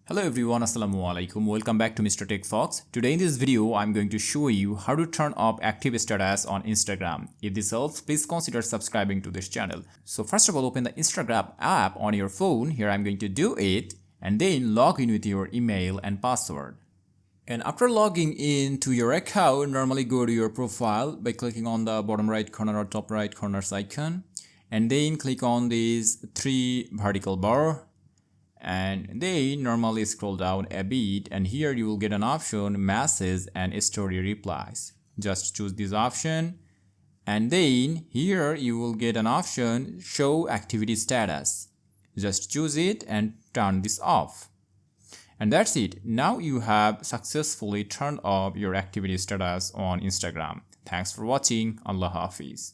Hello everyone, Assalamu alaikum. Welcome back to Mr. Techfox. Today in this video, I'm going to show you how to turn off active status on Instagram. If this helps, please consider subscribing to this channel. So first of all, open the Instagram app on your phone. Here I'm going to do it and then log in with your email and password. And after logging in to your account, normally go to your profile by clicking on the bottom right corner or top right corner's icon. And then click on these three vertical bar. And then normally scroll down a bit and here you will get an option message and story replies. Just choose this option and then here you will get an option show activity status. Just choose it and turn this off. And that's it. Now you have successfully turned off your activity status on Instagram. Thanks for watching. Allah Hafiz.